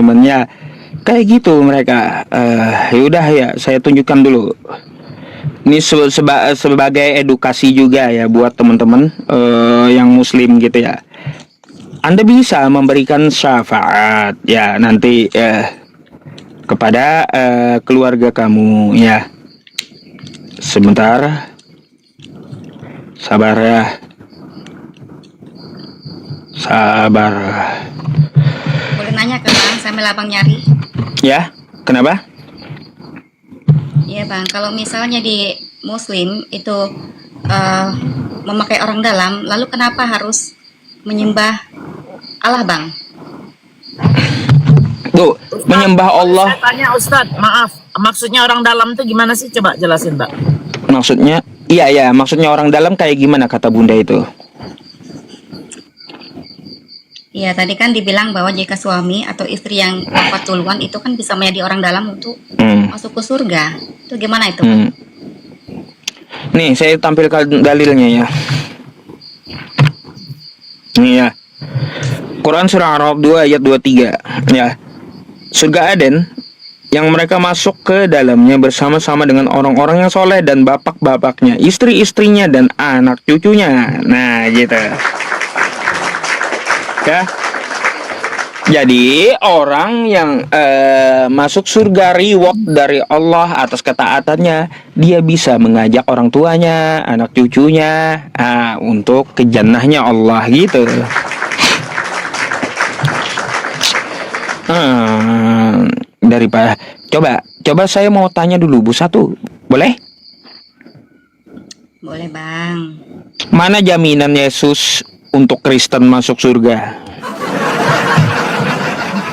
teman-teman ya. Kayak gitu mereka. Yaudah ya, saya tunjukkan dulu. Ini sebagai edukasi juga ya buat teman-teman yang muslim gitu ya. Anda bisa memberikan syafaat ya nanti kepada keluarga kamu ya. Sebentar. Sabar ya. Sabar. Boleh nanya ke Bang sambil abang nyari? Ya, kenapa? Iya Bang, kalau misalnya di Muslim itu memakai orang dalam, lalu kenapa harus menyembah Allah Bang? Tuh, Ustadz, menyembah Allah. saya tanya Ustadz, maaf, maksudnya orang dalam itu gimana sih? Coba jelasin, Mbak. Maksudnya, iya, maksudnya orang dalam kayak gimana kata Bunda itu? Iya, tadi kan dibilang bahwa jika suami atau istri yang wafat duluan itu kan bisa menjadi orang dalam untuk masuk ke surga. Itu gimana itu? Nih, saya tampilkan dalilnya ya. Nih ya. Quran surah Ar-Ra'd 2 ayat 23 ya. Surga Aden yang mereka masuk ke dalamnya bersama-sama dengan orang-orang yang soleh dan bapak-bapaknya, istri-istrinya dan anak cucunya. Nah, gitu. Ya. Jadi orang yang masuk surga reward dari Allah atas ketaatannya, dia bisa mengajak orang tuanya, anak cucunya untuk ke jannahnya Allah gitu. Daripada coba saya mau tanya dulu Bu satu, boleh? Boleh Bang. Mana jaminan Yesus untuk Kristen masuk surga?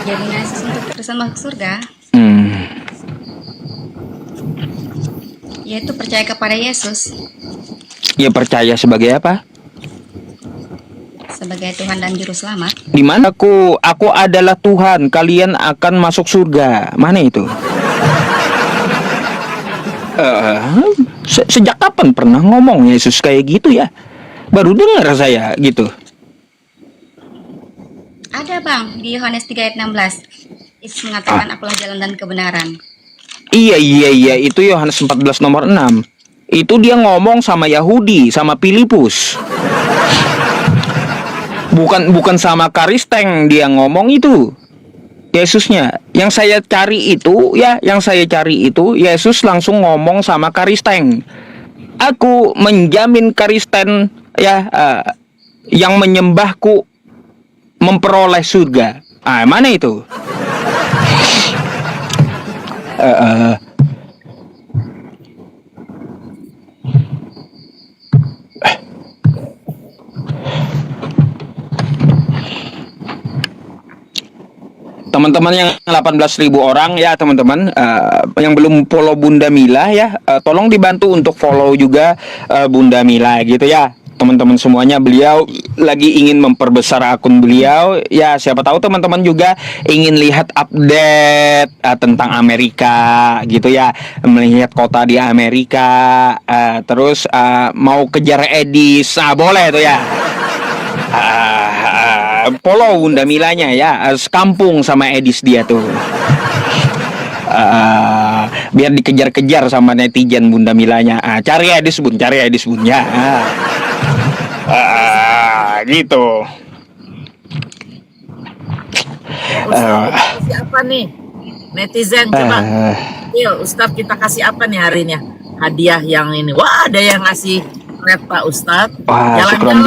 Jaminan Yesus untuk Kristen masuk surga, yaitu percaya kepada Yesus Ya percaya sebagai apa? sebagai Tuhan dan Juru Selamat. Di mana aku adalah Tuhan, kalian akan masuk surga. Mana itu? Sejak kapan pernah ngomong Yesus kayak gitu ya? Baru dengar saya gitu. Ada Bang, di Yohanes 3 ayat 16. Yesus mengatakan, akulah jalan dan kebenaran. Iya, itu Yohanes 14 nomor 6. Itu dia ngomong sama Yahudi, sama Filipus. Bukan sama Karisteng dia ngomong itu. Yesusnya. Yang saya cari itu Yesus langsung ngomong sama Karisteng. Aku menjamin Karisten yang menyembahku memperoleh surga. Mana itu? Teman-teman yang 18.000 orang ya teman-teman yang belum follow Bunda Mila ya, tolong dibantu untuk follow juga Bunda Mila gitu ya. Teman-teman semuanya, beliau lagi ingin memperbesar akun beliau ya. Siapa tahu teman-teman juga ingin lihat update tentang Amerika gitu ya, melihat kota di Amerika, terus mau kejar Edis, boleh tuh ya. Follow Bunda Milanya ya, sekampung sama Edis dia tuh. Biar dikejar-kejar sama netizen Bunda Milanya. Cari Edis bun ya. Gitu. Kasih apa nih netizen, coba yuk Ustadz, kita kasih apa nih hari ini hadiah yang ini? Wah, ada yang ngasih kereta Ustadz. Wah, syukron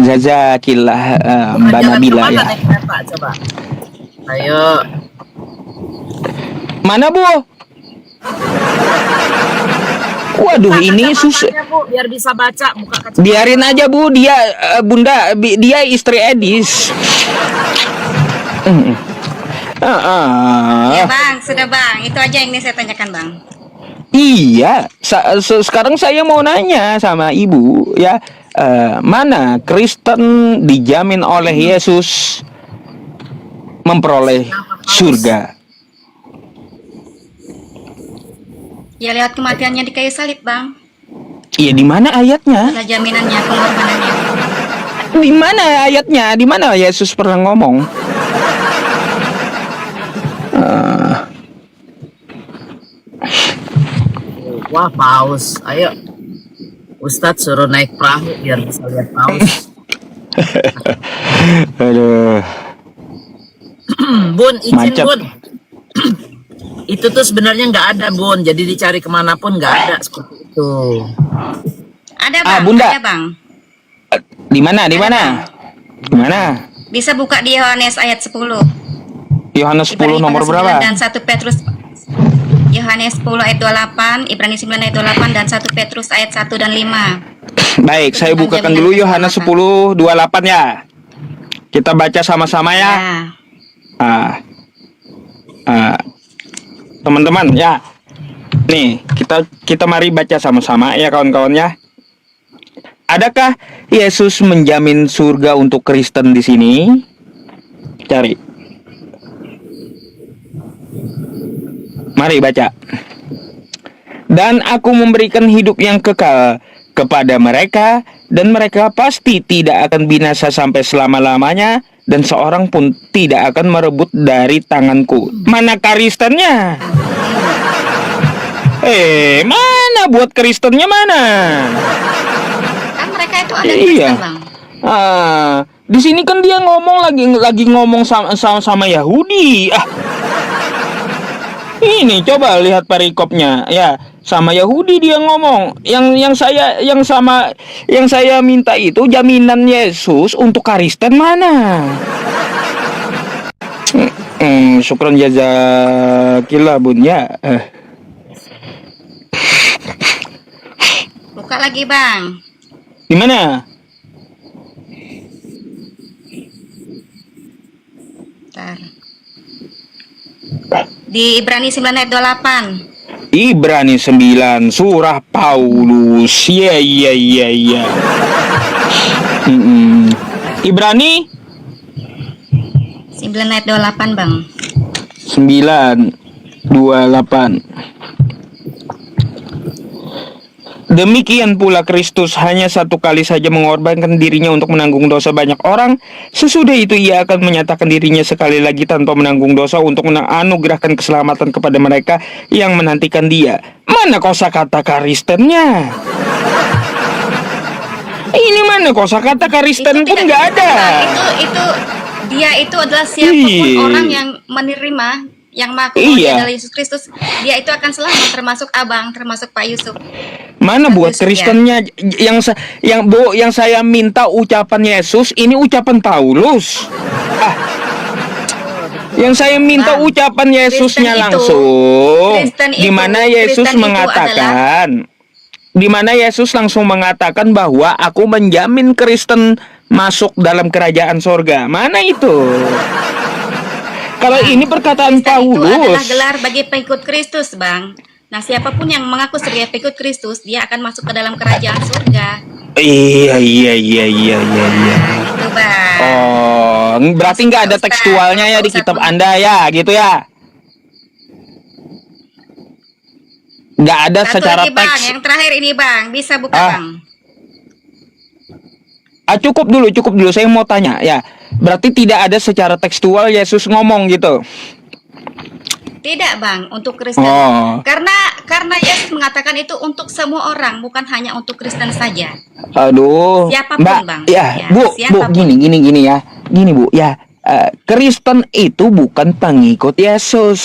jazakillah Mbak Nabila ya. Kereta, coba. Ayo. Mana Bu? Waduh, Buka ini susah. Bu, biar bisa baca. Buka kacamata. Biarin aja Bu, dia Bunda, dia istri Edis. Ya Bang, sudah Bang. Itu aja yang ini saya tanyakan Bang. Iya, sekarang saya mau nanya sama Ibu ya, mana Kristen dijamin oleh Yesus memperoleh surga? Ya lewat kematiannya di kayu salib Bang. Iya, di mana ayatnya? Ada jaminannya, pengorbanannya. Di mana ayatnya? Di mana Yesus pernah ngomong? Wah, paus. Ayo, Ustadz suruh naik perahu biar bisa lihat paus. Aduh, Bun, izin macet. Bun. Itu tuh sebenarnya nggak ada Bun, jadi dicari kemanapun nggak ada seperti itu. Ada bang, Bunda. ada bang. Di mana? Di mana? Di mana? Bisa buka di Yohanes ayat 10. Yohanes 10 Ibrani nomor pasal berapa? 9 dan 1 Petrus. Yohanes 10 ayat 28, Ibrani 9 ayat 28 dan 1 Petrus ayat 1 dan 5. Baik, saya bukakan dulu Yohanes 10 28 ya. Kita baca sama-sama ya. Teman-teman ya. Nih, kita mari baca sama-sama ya kawan-kawan ya. Adakah Yesus menjamin surga untuk Kristen di sini? Cari. Mari baca. Dan aku memberikan hidup yang kekal kepada mereka, dan mereka pasti tidak akan binasa sampai selama-lamanya, dan seorang pun tidak akan merebut dari tanganku. Mana Kristennya? Mana buat Kristennya mana? Kan mereka itu ada di Iya. Kristen, bang. Di sini kan dia ngomong lagi ngomong sama Yahudi. Ini coba lihat perikopnya ya, sama Yahudi dia ngomong. Yang saya minta itu jaminan Yesus untuk Kristen mana? Syukran jazakillah bun ya. Buka lagi bang. Di mana? Bentar. Di Ibrani 9 ayat 28. Ibrani 9 surah Paulus. Iya. Ibrani 9 ayat 28 bang. 9:28. Demikian pula Kristus hanya satu kali saja mengorbankan dirinya untuk menanggung dosa banyak orang. Sesudah itu ia akan menyatakan dirinya sekali lagi tanpa menanggung dosa untuk menganugerahkan keselamatan kepada mereka yang menantikan dia. Mana kosakata Kristennya? Ini mana kosakata Kristen pun nggak ada. Itu dia itu adalah siapapun orang yang menerima, yang mengaku bahwa dia adalah Yesus Kristus, dia itu akan selamat, termasuk abang, termasuk Pak Yusuf. Mana buat Kristennya yang saya minta ucapan Yesus, ini ucapan Paulus. Yang saya minta ucapan Yesusnya langsung. Di mana Yesus mengatakan, di mana Yesus langsung mengatakan bahwa aku menjamin Kristen masuk dalam kerajaan sorga. Mana itu? Kalau ini perkataan Kristen Paulus. itu adalah gelar bagi pengikut Kristus, bang. Nah, siapapun yang mengaku sebagai pengikut Kristus, dia akan masuk ke dalam kerajaan surga. Iya. Itu bang. Oh, berarti nggak ada tekstualnya ya di kitab Anda ya, gitu ya? Nggak ada Satu secara lagi, bang, teks. yang terakhir ini bang, bisa buka bang. Cukup dulu. Saya mau tanya ya. Berarti tidak ada secara tekstual Yesus ngomong gitu. Tidak bang, untuk Kristen. Karena Yesus mengatakan itu untuk semua orang, bukan hanya untuk Kristen saja. Aduh, Siapapun, Mbak, bang. ya, Ya, Bu, siapapun. gini ya. Gini, Bu, ya. Kristen itu bukan pengikut Yesus.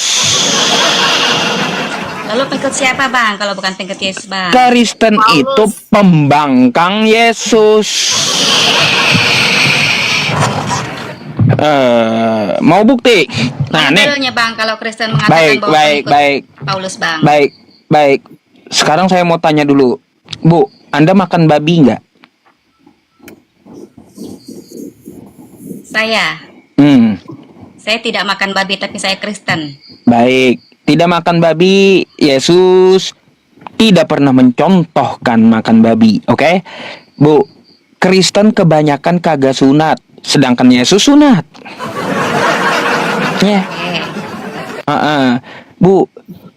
Lalu pengikut siapa bang? Kalau bukan pengikut Yesus bang? Kristen itu pembangkang Yesus. Mau bukti? Nah, nih. Dalilnya bang, kalau Kristen mengatakan bahwa pengikut Paulus bang. Baik. Sekarang saya mau tanya dulu, Bu, Anda makan babi nggak? Saya tidak makan babi, tapi saya Kristen. Baik, tidak makan babi. Yesus tidak pernah mencontohkan makan babi, oke? Bu, Kristen kebanyakan kagak sunat, sedangkan Yesus sunat. Ya. Bu,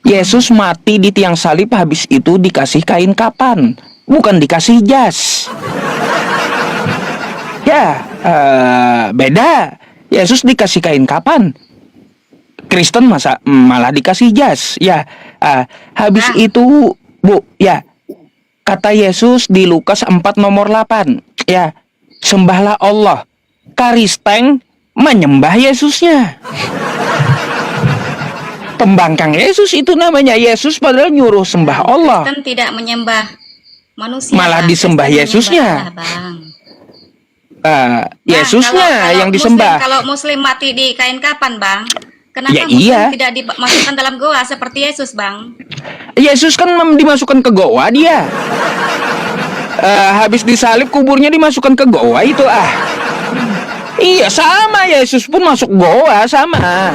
Yesus mati di tiang salib, habis itu dikasih kain kapan, bukan dikasih jas. Ya, beda. Yesus dikasih kain kapan, Kristen malah dikasih jas. Ya, habis itu Bu, ya, kata Yesus di Lukas 4 nomor 8, ya, sembahlah Allah. Kristen menyembah Yesusnya. Pembangkang Yesus itu namanya. Yesus padahal nyuruh sembah Allah. Kristen tidak menyembah manusia. Malah Bang. disembah Kristen Yesusnya. menyembah Allah, Bang. Yesusnya kalau yang Muslim, disembah. kalau Muslim mati di kain kapan, Bang? Kenapa Ya, Muslim iya. tidak dimasukkan dalam goa seperti Yesus, Bang? Yesus kan dimasukkan ke goa dia. Habis disalib kuburnya dimasukkan ke goa itu Iya, sama, Yesus pun masuk goa sama.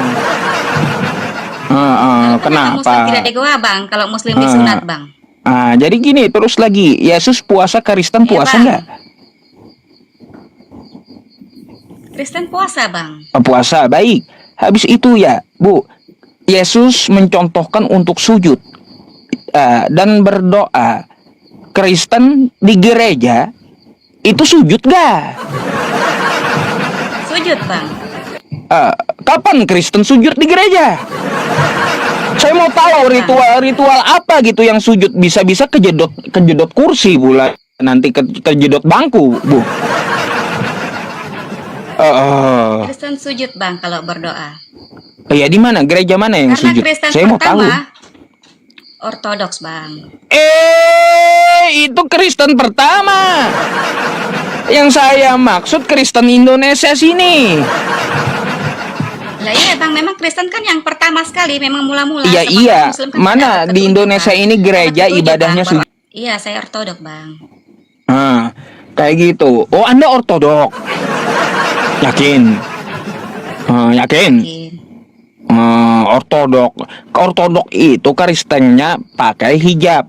Kenapa Muslim Kenapa? tidak di goa, Bang? Kalau Muslim disunat, Bang? Jadi gini, terus lagi, Yesus puasa, Kristen Iya, puasa Bang. nggak? Kristen puasa, Bang. Puasa, baik. Habis itu ya, Bu, Yesus mencontohkan untuk sujud dan berdoa. Kristen di gereja itu sujud gak? Sujud, Bang. Kapan Kristen sujud di gereja? Saya mau tahu ritual apa gitu yang sujud. Bisa-bisa kejedot kursi pula, nanti kejedot bangku, Bu. Kristen sujud, Bang, kalau berdoa. Ya di mana? Gereja mana yang Karena sujud? Kristen Saya mau tahu. pertama Ortodoks, Bang. Itu Kristen pertama. Yang saya maksud Kristen Indonesia sini. Lah iya, Bang, memang Kristen kan yang pertama sekali, memang mula-mula. Iya, Sementara iya. Muslim kan Mana tidak ada di ketujuh, Indonesia Bang. ini gereja Ada ketujuh, ibadahnya Bang. sujud? Iya, saya Ortodok, Bang. Kayak gitu. Oh, Anda ortodok? Yakin? Yakin? Oke. Ortodok itu Kristennya pakai hijab,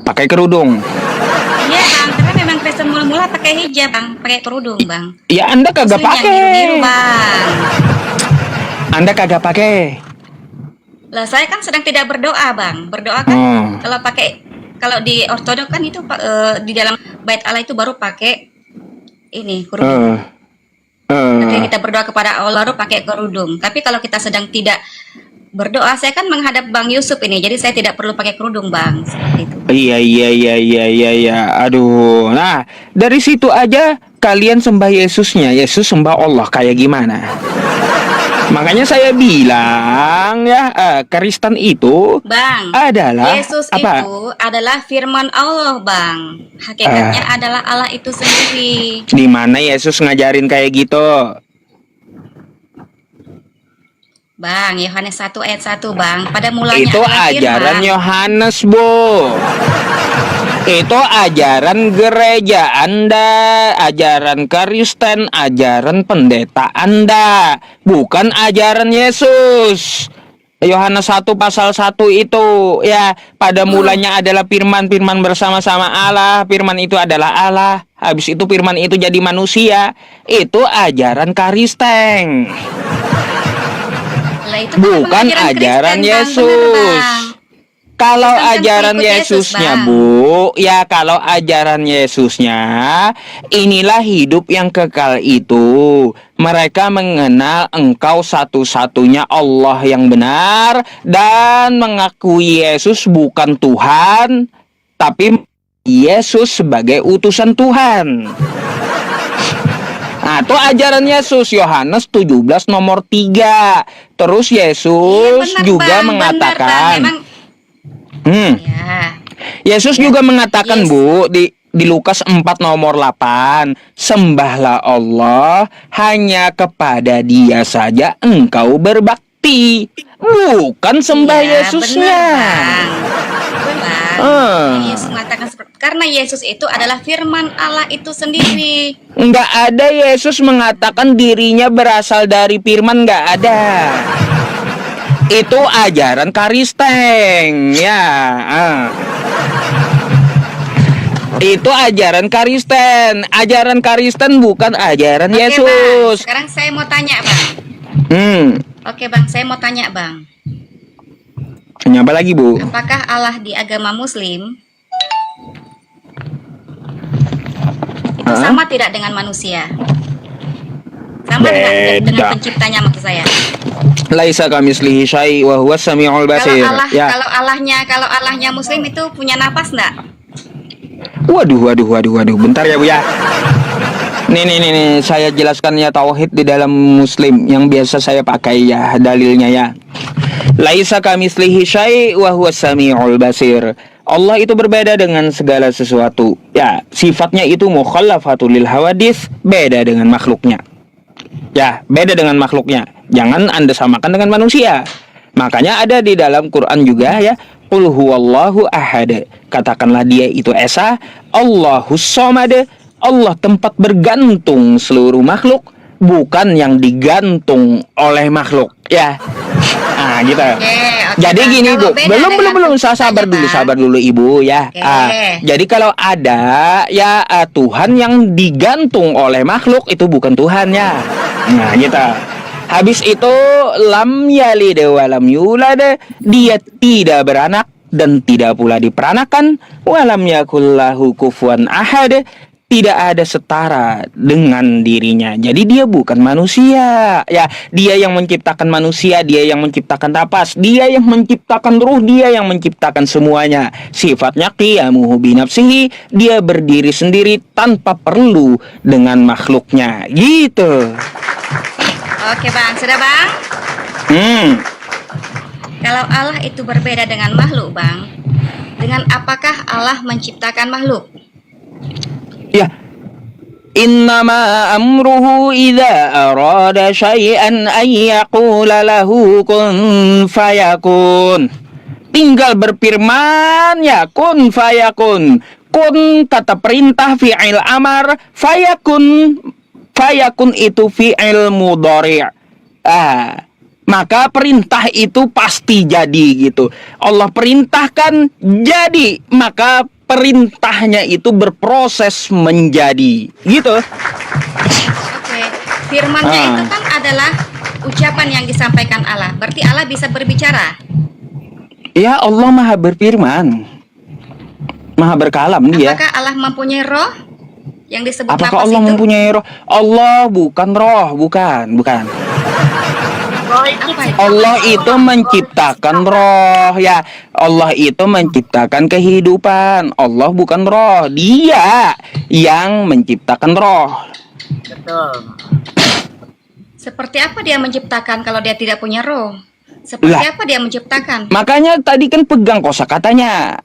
pakai kerudung. Iya, Bang, karena memang Kristen mula-mula pakai hijab, Bang, pakai kerudung, Bang. Ya Anda kagak Muslim yang pakai. biru-biru, Bang. Anda kagak pakai. Lah saya kan sedang tidak berdoa, Bang. Berdoa kan kalau di Ortodok kan itu di dalam bait Allah itu baru pakai ini kerudung. Ketika kita berdoa kepada Allah baru pakai kerudung. Tapi kalau kita sedang tidak berdoa, saya kan menghadap Bang Yusuf ini, jadi saya tidak perlu pakai kerudung, Bang. Seperti itu. Iya. Aduh. Nah, dari situ aja kalian sembah Yesusnya, Yesus sembah Allah kayak gimana? Makanya saya bilang ya, Kristen itu Bang, adalah Yesus apa? itu adalah firman Allah, Bang. Hakikatnya adalah Allah itu sendiri. Di mana Yesus ngajarin kayak gitu? Bang, Yohanes 1 ayat 1, Bang. Pada mulanya Itu adalah ajaran firman. Yohanes, Bu. Itu ajaran gereja Anda, ajaran Kristen, ajaran pendeta Anda, bukan ajaran Yesus. Yohanes 1 pasal 1 itu ya, pada mulanya adalah firman bersama-sama Allah, firman itu adalah Allah. Habis itu firman itu jadi manusia. Itu ajaran Kristen. Lah, itu Bukan memang ajaran Kristen, Bang. Yesus. Bener, Bang. Kalau Kristen kan ajaran pengikut Yesus, Yesusnya, Bang. Bu, ya kalau ajaran Yesusnya, inilah hidup yang kekal itu. Mereka mengenal Engkau satu-satunya Allah yang benar dan mengakui Yesus bukan Tuhan, tapi Yesus sebagai utusan Tuhan. Nah, itu ajaran Yesus, Yohanes 17 nomor 3. Terus Yesus Iya, bener, juga Bang. mengatakan, Bener, Bang. Ya. Yesus juga mengatakan, Yes. Bu, di Lukas 4 nomor 8, sembahlah Allah, hanya kepada Dia saja engkau berbakti, bukan sembah Iya, Yesusnya. bener, Bang. Yesus mengatakan karena Yesus itu adalah firman Allah itu sendiri. Nggak ada Yesus mengatakan dirinya berasal dari firman, nggak ada. Itu ajaran Kristen, ya. Itu ajaran Kristen. Ajaran Kristen bukan ajaran Oke, Yesus. Bang. Sekarang saya mau tanya, Bang. Oke, Bang, saya mau tanya, Bang. Nyapa lagi, Bu? Apakah Allah di agama Muslim itu sama tidak dengan manusia? Sama dengan Beda. penciptanya maksud saya. Laisa kamitslihi syai' wa huwas samiul basir. Ya. Kalau Allahnya Muslim itu punya napas enggak? Waduh. Bentar ya, Bu ya. Nih, saya jelaskan ya tauhid di dalam Muslim yang biasa saya pakai ya dalilnya ya. Laisa kamitslihi syai' wa huwas samiul basir. Allah itu berbeda dengan segala sesuatu. Ya, sifatnya itu mukhallafatul lil hawadits, beda dengan makhluknya. Ya, beda dengan makhluknya. Jangan Anda samakan dengan manusia. Makanya ada di dalam Quran juga ya, Qul huwallahu ahad. Katakanlah dia itu esa, Allahus samad. Allah tempat bergantung seluruh makhluk, bukan yang digantung oleh makhluk. Ya. Nah, gitu. Oke, Jadi Bang. gini, Kalau Bu. beda dengan Belum. penciptanya, Sabar Bang. dulu, Ibu ya. Oke. Jadi kalau ada ya Tuhan yang digantung oleh makhluk, itu bukan Tuhan ya. Nah, gitu. Habis itu lam yalid wa lam yulad, dia tidak beranak dan tidak pula diperanakan, walam yakullahu kufuwan ahad, tidak ada setara dengan dirinya. Jadi dia bukan manusia. Ya, dia yang menciptakan manusia, dia yang menciptakan napas, dia yang menciptakan ruh, dia yang menciptakan semuanya. Sifatnya qiyamuhu binafsihi, dia berdiri sendiri tanpa perlu dengan makhluknya. Gitu. Oke, Bang. Sudah, Bang? Kalau Allah itu berbeda dengan makhluk, Bang, dengan apakah Allah menciptakan makhluk? Ya, innama amruhu idza arada syai'an ay yaqula lahu kun fayakun. Tinggal berfirman ya, kun fayakun. Kun kata perintah, fi'il amar, fayakun itu fi'il mudhari'. Maka perintah itu pasti jadi gitu. Allah perintahkan jadi, maka perintahnya itu berproses menjadi gitu. Oke. Firman-Nya itu kan adalah ucapan yang disampaikan Allah. Berarti Allah bisa berbicara. Ya, Allah maha berfirman, maha berkalam dia. Apakah Allah mempunyai roh yang disebut Apakah nafas Allah itu? mempunyai roh? Allah bukan roh, bukan. Roh itu Apa itu? Allah itu menciptakan roh ya. Allah itu menciptakan kehidupan. Allah bukan roh. Dia yang menciptakan roh. betul. Seperti apa dia menciptakan kalau dia tidak punya roh? Seperti Lah. apa dia menciptakan? Makanya tadi kan pegang kosakatanya.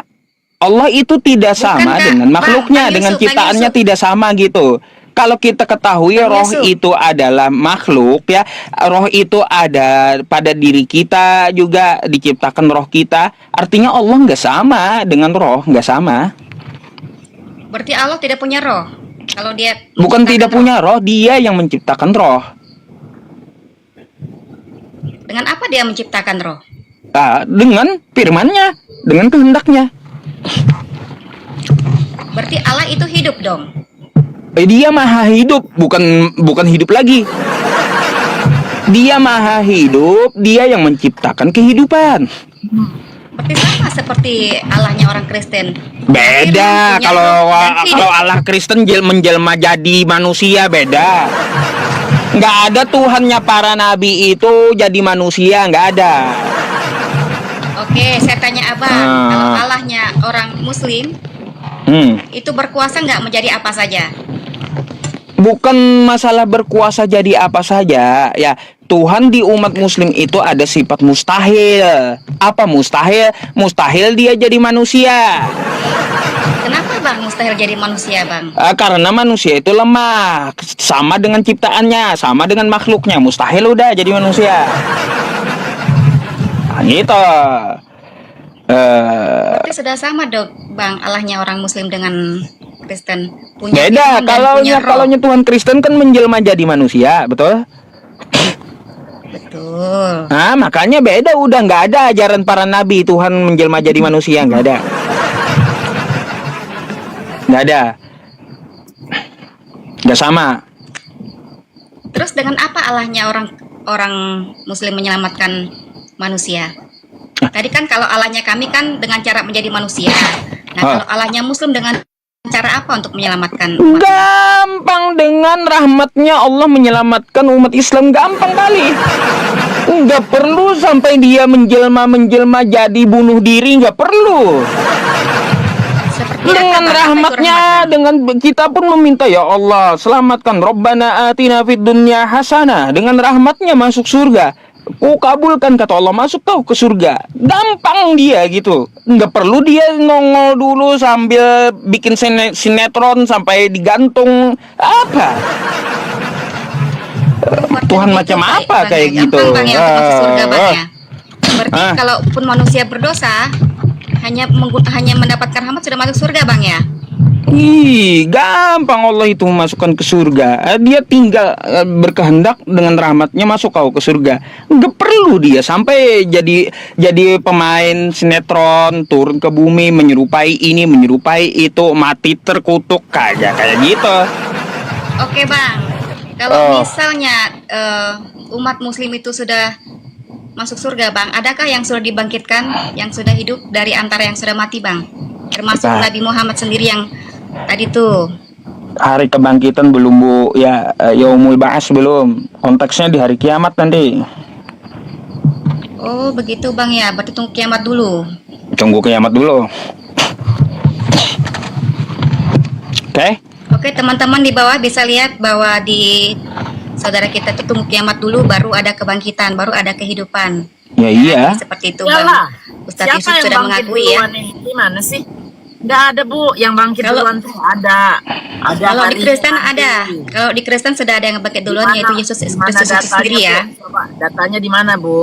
Allah itu tidak sama Bukankah- dengan makhluknya, Bang dengan Yusuf, ciptaannya Bang Yusuf. tidak sama gitu. Kalau kita ketahui Bang roh Yusuf. itu adalah makhluk ya, roh itu ada pada diri kita juga, diciptakan roh kita. Artinya Allah nggak sama dengan roh, nggak sama. Berarti Allah tidak punya roh. Kalau dia Bukan menciptakan tidak roh. punya roh, dia yang menciptakan roh. Dengan apa dia menciptakan roh? Dengan firman-Nya, dengan kehendaknya. Berarti Allah itu hidup dong. Dia maha hidup, bukan hidup lagi. Dia maha hidup, dia yang menciptakan kehidupan. Berarti sama seperti Allahnya orang Kristen. Beda. Firman punya Kalau roh dan hidup. kalau Allah Kristen menjelma jadi manusia, beda. Nggak ada Tuhannya para nabi itu jadi manusia, nggak ada. Oke, saya tanya Abang, kalau Allahnya orang Muslim itu berkuasa nggak menjadi apa saja? Bukan masalah berkuasa jadi apa saja ya. Tuhan di umat muslim itu ada sifat mustahil. Apa mustahil? Mustahil dia jadi manusia. Kenapa Bang mustahil jadi manusia, Bang? Karena manusia itu lemah, sama dengan ciptaannya, sama dengan makhluknya. Mustahil udah jadi manusia. Nah, gitu. Berarti sudah sama dong, Bang, Allahnya orang Muslim dengan Kristen. Punya Beda. firman dan punya roh. Kalau Tuhan Kristen kan menjelma jadi manusia, betul? Betul. Nah, makanya beda, udah nggak ada ajaran para nabi Tuhan menjelma jadi manusia, nggak ada. Nggak ada. Nggak sama. Terus dengan apa Allahnya orang Muslim menyelamatkan manusia? Tadi kan kalau Allahnya kami kan dengan cara menjadi manusia. Nah, kalau Allahnya Muslim dengan cara apa untuk menyelamatkan umat? Gampang, dengan rahmatnya Allah menyelamatkan umat Islam, gampang kali. Nggak perlu sampai dia menjelma jadi bunuh diri, nggak perlu. Seperti Dengan apa, Bang? Apa itu rahmatnya, rahmat, Bang? dengan kita pun meminta, ya Allah selamatkan, Rabbana atina fid dunya hasanah. Dengan rahmatnya masuk surga. Ku kabulkan, kata Allah, masuk kau ke surga. Gampang dia gitu. Nggak perlu dia nongol dulu sambil bikin sinetron sampai digantung. Apa? Buat Tuhan begitu, macam Bang, apa Bang, kayak ya. gitu? Gampang, Bang, ya, untuk masuk surga, Bang, ya. Berarti Ah. kalaupun manusia berdosa, hanya mendapatkan rahmat sudah masuk surga, Bang, ya. Ih, gampang Allah itu memasukkan ke surga. Dia tinggal berkehendak, dengan rahmatnya masuk kau ke surga. Nggak perlu dia sampai jadi pemain sinetron, turun ke bumi menyerupai ini, menyerupai itu, mati terkutuk kayak gitu. Oke, Bang. Kalau misalnya umat muslim itu sudah masuk surga, Bang, adakah yang sudah dibangkitkan, yang sudah hidup dari antara yang sudah mati, Bang? Termasuk Nah. Nabi Muhammad sendiri yang tadi tuh. Hari kebangkitan belum, Bu. Ya, yaumul ba'ats belum. Konteksnya di hari kiamat nanti. Oh, begitu, Bang, ya. Berarti tunggu kiamat dulu. Tunggu kiamat dulu. Oke? Oke, teman-teman di bawah bisa lihat bahwa di saudara kita itu tunggu kiamat dulu, baru ada kebangkitan, baru ada kehidupan. Ya iya. Jadi seperti itu, Bang. Iyalah. Ustadz Siapa Yusuf yang sudah bangkit mengakui, ya. duluan nih? Gimana sih? Nggak ada, Bu. Yang bangkit Kalau- duluan tuh ada. Ada Kalau di hari Kristen nanti. ada. Kalau di Kristen sudah ada yang bangkit duluan, Di yaitu mana- Yesus di mana Kristus itu datanya, sendiri, ya. Bu? Coba, datanya di mana, Bu?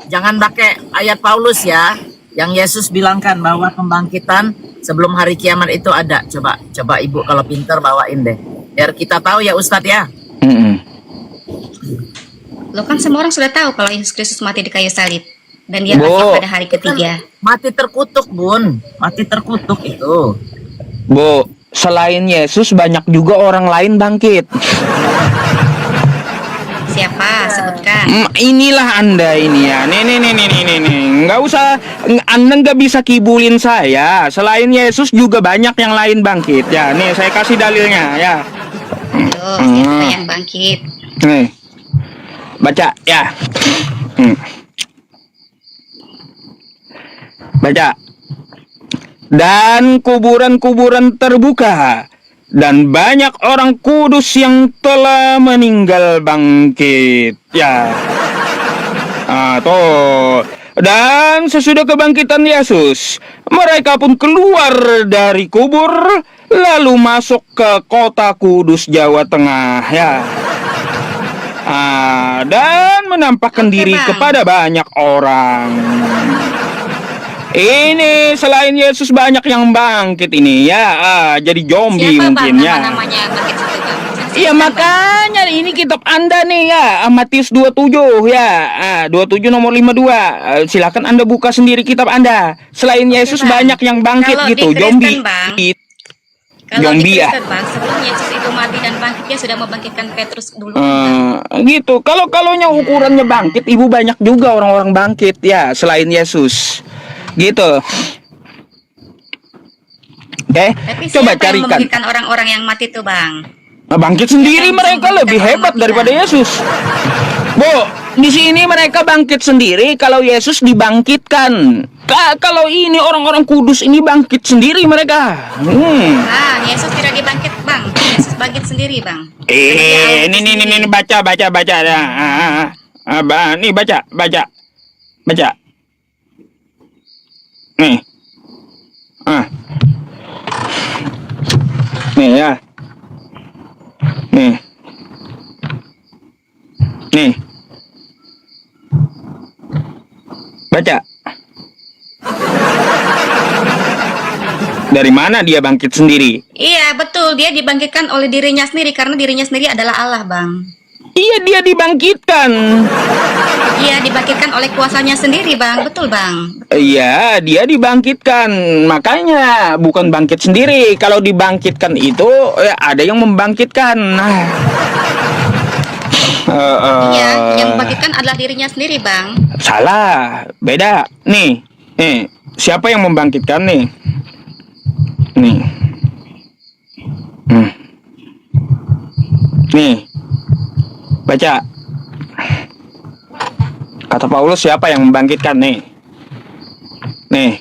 Jangan pakai ayat Paulus ya. Yang Yesus bilangkan bahwa pembangkitan sebelum hari kiamat itu ada. Coba Ibu kalau pinter bawain deh. Biar kita tahu ya Ustadz ya. Mm-mm. Lo kan semua orang sudah tahu kalau Yesus Kristus mati di kayu salib dan dia Bu. bangkit pada hari ketiga. Mati terkutuk, Bun. Mati terkutuk itu. Bu, selain Yesus banyak juga orang lain bangkit. Siapa? Sebutkan. Inilah Anda ini ya. Nih. Nggak usah, Anda nggak bisa kibulin saya. Selain Yesus juga banyak yang lain bangkit. Ya, nih saya kasih dalilnya ya. Tuh, siapa yang bangkit? Nih. Baca ya. Baca. Dan kuburan-kuburan terbuka, dan banyak orang kudus yang telah meninggal bangkit. Ya. Tuh. Dan sesudah kebangkitan Yesus, mereka pun keluar dari kubur, lalu masuk ke kota Kudus, Jawa Tengah. Ya. Dan menampakkan Oke, diri Bang. kepada banyak orang. Ini selain Yesus banyak yang bangkit ini ya. Jadi zombie Siapa, Bang, mungkin ya. nama-namanya yang bangkit situ, Bang? Iya, Sebutkan, Bang. makanya ini kitab Anda nih ya, Matius 27 ya. 27 nomor 52. Silakan Anda buka sendiri kitab Anda. Selain Yesus Bang. banyak yang bangkit Kalau gitu, di Kristen, zombie. Bang. Kalau Zombie di ya. Kristen, Bang, sebelum Yesus itu mati dan bangkit, dia sudah membangkitkan Petrus dulu. Gitu. Kalau ukurannya bangkit, Ibu banyak juga orang-orang bangkit ya selain Yesus. Gitu. Oke, Tapi coba siapa yang carikan. membangkitkan orang-orang yang mati itu, Bang? Bangkit sendiri, Siapa yang mereka membangkitkan lebih orang hebat mati, daripada Bang? Yesus. Bu, di sini mereka bangkit sendiri, kalau Yesus dibangkitkan. Kalau ini orang-orang kudus ini bangkit sendiri mereka. Bang, Yesus tidak dibangkit, Bang. Yesus bangkit sendiri, Bang. Ini baca. Nih baca. Nih. Nih ya. Nih. Baca. Dari mana dia bangkit sendiri? Iya, betul. Dia dibangkitkan oleh dirinya sendiri karena dirinya sendiri adalah Allah, Bang. Iya, dia dibangkitkan. Iya, dibangkitkan oleh kuasanya sendiri, Bang. Betul, Bang. Iya, dia dibangkitkan. Makanya bukan bangkit sendiri. Kalau dibangkitkan itu ada yang membangkitkan. Iya, yang membangkitkan adalah dirinya sendiri, Bang. Salah, beda. Nih, siapa yang membangkitkan nih? Nih. Hmm. Nih, baca. Kata Paulus, siapa yang membangkitkan nih? Nih,